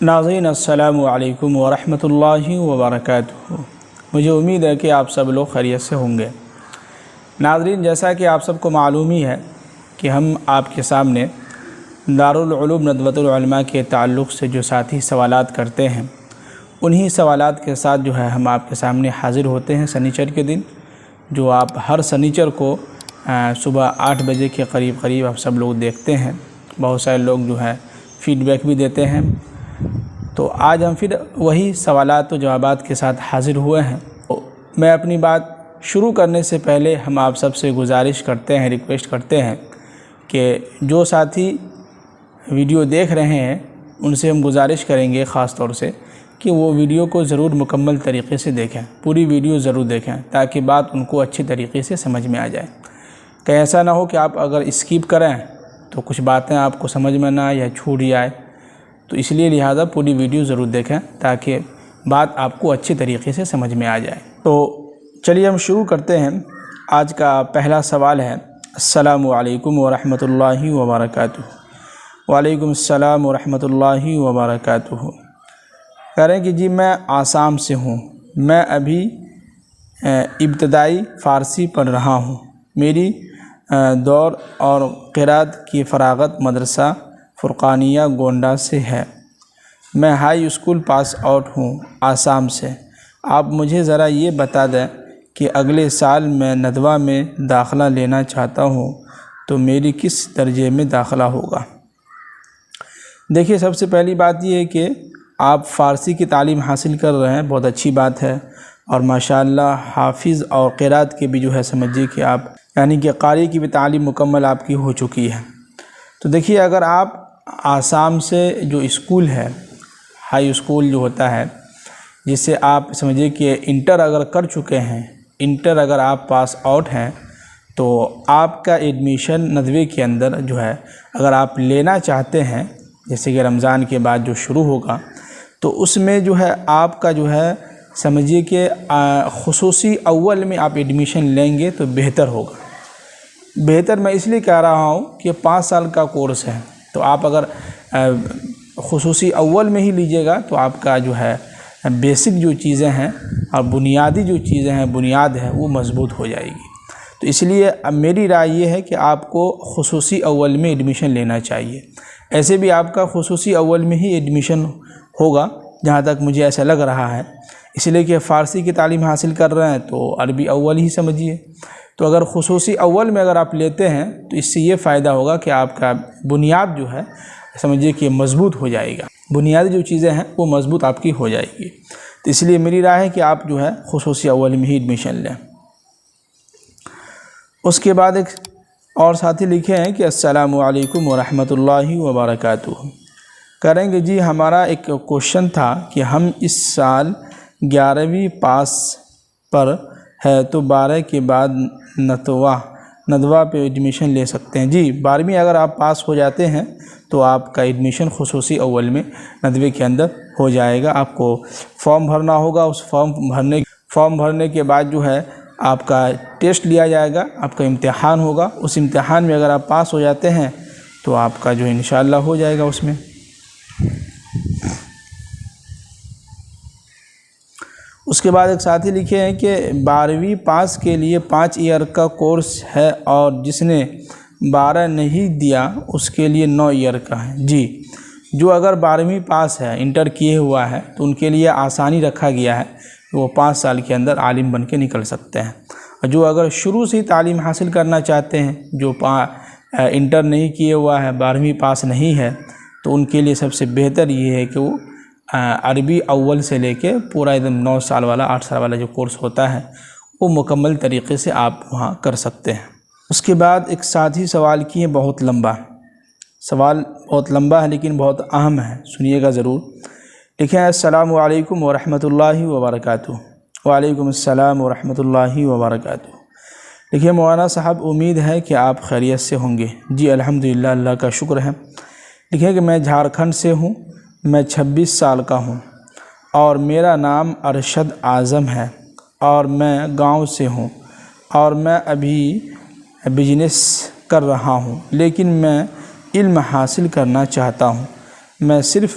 ناظرین السلام علیکم ورحمۃ اللہ وبرکاتہ۔ مجھے امید ہے کہ آپ سب لوگ خیریت سے ہوں گے۔ ناظرین، جیسا کہ آپ سب کو معلوم ہی ہے کہ ہم آپ کے سامنے دارالعلوم ندوۃ العلماء کے تعلق سے جو ساتھی سوالات کرتے ہیں، انہی سوالات کے ساتھ جو ہے ہم آپ کے سامنے حاضر ہوتے ہیں سنیچر کے دن، جو آپ ہر سنیچر کو صبح 8 بجے کے قریب آپ سب لوگ دیکھتے ہیں۔ بہت سارے لوگ جو ہے فیڈ بیک بھی دیتے ہیں۔ تو آج ہم پھر وہی سوالات و جوابات کے ساتھ حاضر ہوئے ہیں۔ میں اپنی بات شروع کرنے سے پہلے ہم آپ سب سے گزارش کرتے ہیں، ریکویسٹ کرتے ہیں کہ جو ساتھی ویڈیو دیکھ رہے ہیں ان سے ہم گزارش کریں گے خاص طور سے کہ وہ ویڈیو کو ضرور مکمل طریقے سے دیکھیں، پوری ویڈیو ضرور دیکھیں تاکہ بات ان کو اچھی طریقے سے سمجھ میں آ جائے۔ کہیں ایسا نہ ہو کہ آپ اگر اسکپ کریں تو کچھ باتیں آپ کو سمجھ میں نہ آئے یا چھوٹ جائے، تو اس لیے لہٰذا پوری ویڈیو ضرور دیکھیں تاکہ بات آپ کو اچھی طریقے سے سمجھ میں آ جائے۔ تو چلیے ہم شروع کرتے ہیں۔ آج کا پہلا سوال ہے: السلام علیکم ورحمۃ اللہ وبرکاتہ۔ وعلیکم السلام ورحمۃ اللہ وبرکاتہ۔ کہہ رہے ہیں کہ جی میں آسام سے ہوں، میں ابھی ابتدائی فارسی پڑھ رہا ہوں۔ میری دور اور قرات کی فراغت مدرسہ فرقانیہ گونڈہ سے ہے۔ میں ہائی اسکول پاس آؤٹ ہوں آسام سے۔ آپ مجھے ذرا یہ بتا دیں کہ اگلے سال میں ندوہ میں داخلہ لینا چاہتا ہوں تو میری کس درجے میں داخلہ ہوگا؟ دیکھیے، سب سے پہلی بات یہ ہے کہ آپ فارسی کی تعلیم حاصل کر رہے ہیں، بہت اچھی بات ہے، اور ماشاءاللہ حافظ اور قرات کے بھی جو ہے سمجھیے کہ آپ یعنی کہ قاری کی بھی تعلیم مکمل آپ کی ہو چکی ہے۔ تو دیکھیے، اگر آپ آسام سے جو اسکول ہے، ہائی اسکول جو ہوتا ہے، جس سے آپ سمجھیے کہ انٹر اگر کر چکے ہیں، انٹر اگر آپ پاس آؤٹ ہیں، تو آپ کا ایڈمیشن ندوے کے اندر جو ہے اگر آپ لینا چاہتے ہیں، جیسے کہ رمضان کے بعد جو شروع ہوگا، تو اس میں جو ہے آپ کا جو ہے سمجھیے کہ خصوصی اول میں آپ ایڈمیشن لیں گے تو بہتر ہوگا۔ بہتر میں اس لیے کہہ رہا ہوں کہ 5 سال کا کورس ہے، تو آپ اگر خصوصی اول میں ہی لیجئے گا تو آپ کا جو ہے بیسک جو چیزیں ہیں اور بنیادی جو چیزیں ہیں، بنیاد ہے، وہ مضبوط ہو جائے گی۔ تو اس لیے اب میری رائے یہ ہے کہ آپ کو خصوصی اول میں ایڈمیشن لینا چاہیے۔ ایسے بھی آپ کا خصوصی اول میں ہی ایڈمیشن ہوگا جہاں تک مجھے ایسا لگ رہا ہے، اس لیے کہ فارسی کی تعلیم حاصل کر رہے ہیں تو عربی اول ہی سمجھیے۔ تو اگر خصوصی اول میں اگر آپ لیتے ہیں تو اس سے یہ فائدہ ہوگا کہ آپ کا بنیاد جو ہے سمجھیے کہ مضبوط ہو جائے گا، بنیادی جو چیزیں ہیں وہ مضبوط آپ کی ہو جائے گی۔ تو اس لیے میری رائے ہے کہ آپ جو ہے خصوصی اول میں ہی ایڈمیشن لیں۔ اس کے بعد ایک اور ساتھی لکھے ہیں کہ السلام علیکم ورحمۃ اللہ وبرکاتہ۔ کہہ رہے ہیں کہ جی ہمارا ایک کوشچن تھا کہ ہم اس سال 11ویں پاس پر ہے تو 12 کے بعد ندوہ پہ ایڈمیشن لے سکتے ہیں؟ جی، 12ویں اگر آپ پاس ہو جاتے ہیں تو آپ کا ایڈمیشن خصوصی اول میں ندوے کے اندر ہو جائے گا۔ آپ کو فارم بھرنا ہوگا، اس فارم بھرنے کے بعد جو ہے آپ کا ٹیسٹ لیا جائے گا، آپ کا امتحان ہوگا۔ اس امتحان میں اگر آپ پاس ہو جاتے ہیں تو آپ کا جو انشاءاللہ ہو جائے گا اس میں۔ اس کے بعد ایک ساتھی لکھے ہیں کہ 12ویں پاس کے لیے 5 ایئر کا کورس ہے اور جس نے 12 نہیں دیا اس کے لیے 9 ایئر کا ہے۔ جی، جو اگر 12ویں پاس ہے، انٹر کیے ہوا ہے، تو ان کے لیے آسانی رکھا گیا ہے کہ وہ 5 سال کے اندر عالم بن کے نکل سکتے ہیں۔ اور جو اگر شروع سے تعلیم حاصل کرنا چاہتے ہیں، جو انٹر نہیں کیے ہوا ہے، 12ویں پاس نہیں ہے، تو ان کے لیے سب سے بہتر یہ ہے کہ وہ عربی اول سے لے کے پورا ایک دم 9 سال والا 8 سال والا جو کورس ہوتا ہے وہ مکمل طریقے سے آپ وہاں کر سکتے ہیں۔ اس کے بعد ایک ساتھی سوال کیے، بہت لمبا ہے لیکن بہت اہم ہے، سنیے گا ضرور۔ لکھیں: السلام علیکم ورحمۃ اللہ وبرکاتہ۔ وعلیکم السلام ورحمۃ اللہ وبرکاتہ۔ دیکھیے مولانا صاحب، امید ہے کہ آپ خیریت سے ہوں گے۔ جی الحمدللہ، اللہ کا شکر ہے۔ لکھیں کہ میں جھارکھنڈ سے ہوں، میں 26 سال کا ہوں اور میرا نام ارشد اعظم ہے اور میں گاؤں سے ہوں اور میں ابھی بزنس کر رہا ہوں، لیکن میں علم حاصل کرنا چاہتا ہوں۔ میں صرف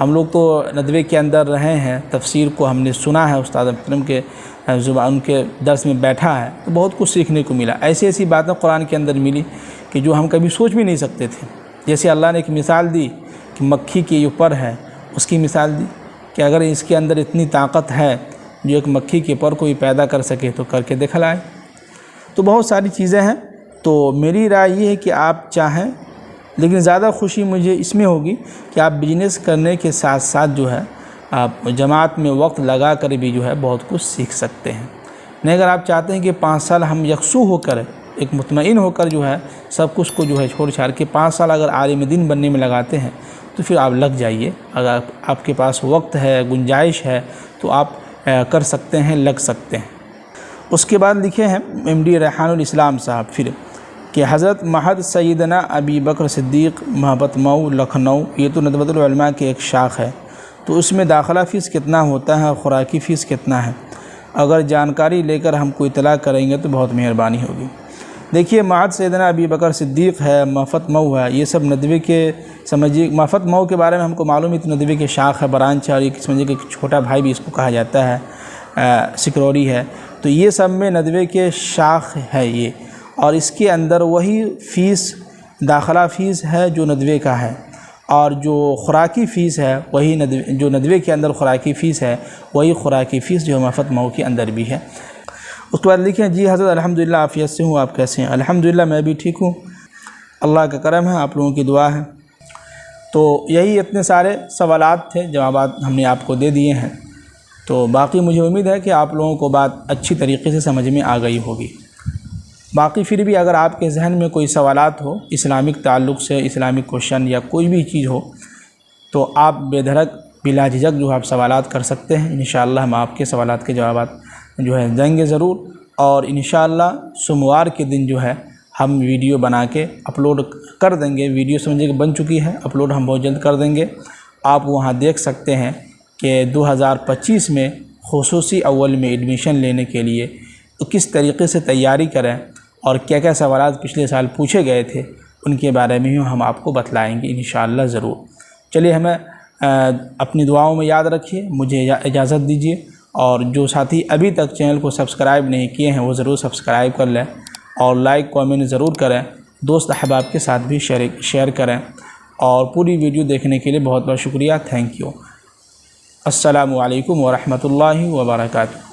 ہم لوگ تو ندوے کے اندر رہے ہیں، تفسیر کو ہم نے سنا ہے، استاد محترم کے زبان کے درس میں بیٹھا ہے تو بہت کچھ سیکھنے کو ملا۔ ایسی ایسی باتیں قرآن کے اندر ملی کہ جو ہم کبھی سوچ بھی نہیں سکتے تھے۔ جیسے اللہ نے ایک مثال دی کہ مکھی کے اوپر ہے، اس کی مثال دی کہ اگر اس کے اندر اتنی طاقت ہے جو ایک مکھی کے پر کوئی پیدا کر سکے تو کر کے دکھلائے۔ تو بہت ساری چیزیں ہیں۔ تو میری رائے یہ ہے کہ آپ چاہیں، لیکن زیادہ خوشی مجھے اس میں ہوگی کہ آپ بزنس کرنے کے ساتھ ساتھ جو ہے آپ جماعت میں وقت لگا کر بھی جو ہے بہت کچھ سیکھ سکتے ہیں۔ نہیں اگر آپ چاہتے ہیں کہ 5 سال ہم یکسو ہو کر، ایک مطمئن ہو کر جو ہے سب کچھ کو جو ہے چھوڑ چھاڑ کے 5 سال اگر عالم دین بننے میں لگاتے ہیں تو پھر آپ لگ جائیے۔ اگر آپ کے پاس وقت ہے، گنجائش ہے تو آپ کر سکتے ہیں، لگ سکتے ہیں۔ اس کے بعد لکھے ہیں MD ریحان الاسلام صاحب پھر کہ حضرت مہد سیدنا ابی بکر صدیق محبت مئو لکھنؤ، یہ تو ندوۃ العلماء کی ایک شاخ ہے، تو اس میں داخلہ فیس کتنا ہوتا ہے اور خوراکی فیس کتنا ہے؟ اگر جانکاری لے کر ہم کو اطلاع کریں گے تو بہت مہربانی ہوگی۔ دیکھیے مہد سیدنا ابی بکر صدیق ہے، محفت مئو ہے، یہ سب ندوے کے سمجھیے۔ محفت مئو کے بارے میں ہم کو معلوم ہے تو ندوے کے شاخ ہے، برانچ ہے، اور یہ سمجھیے کہ چھوٹا بھائی بھی اس کو کہا جاتا ہے، سکروری ہے۔ تو یہ سب میں ندوے کے شاخ ہے یہ، اور اس کے اندر وہی فیس داخلہ فیس ہے جو ندوے کا ہے، اور جو خوراکی فیس ہے وہی جو ندوے کے اندر خوراکی فیس ہے وہی خوراکی فیس جو محفت مئو کے اندر بھی ہے۔ اس کے بعد لکھیں جی حضرت الحمدللہ عافیت سے ہوں، آپ کیسے ہیں؟ الحمدللہ میں بھی ٹھیک ہوں، اللہ کا کرم ہے، آپ لوگوں کی دعا ہے۔ تو یہی اتنے سارے سوالات تھے، جوابات ہم نے آپ کو دے دیے ہیں۔ تو باقی مجھے امید ہے کہ آپ لوگوں کو بات اچھی طریقے سے سمجھ میں آ گئی ہوگی۔ باقی پھر بھی اگر آپ کے ذہن میں کوئی سوالات ہو اسلامک تعلق سے، اسلامک کوشچن یا کوئی بھی چیز ہو تو آپ بے دھڑک بلا جھجک جو آپ سوالات کر سکتے ہیں۔ انشاءاللہ ہم آپ کے سوالات کے جوابات جو ہے دیں گے ضرور، اور انشاءاللہ سوموار کے دن جو ہے ہم ویڈیو بنا کے اپلوڈ کر دیں گے۔ ویڈیو سمجھے کہ بن چکی ہے، اپلوڈ ہم بہت جلد کر دیں گے۔ آپ وہاں دیکھ سکتے ہیں کہ 2025 میں خصوصی اول میں ایڈمیشن لینے کے لیے تو کس طریقے سے تیاری کریں، اور کیا کیا سوالات پچھلے سال پوچھے گئے تھے ان کے بارے میں ہم آپ کو بتلائیں گے انشاءاللہ ضرور۔ چلیے ہمیں اپنی دعاؤں میں یاد رکھیے، مجھے اجازت دیجیے، اور جو ساتھی ابھی تک چینل کو سبسکرائب نہیں کیے ہیں وہ ضرور سبسکرائب کر لیں، اور لائک کامنٹ ضرور کریں، دوست احباب کے ساتھ بھی شیئر کریں، اور پوری ویڈیو دیکھنے کے لیے بہت بہت شکریہ، تھینک یو۔ السلام علیکم ورحمۃ اللہ وبرکاتہ۔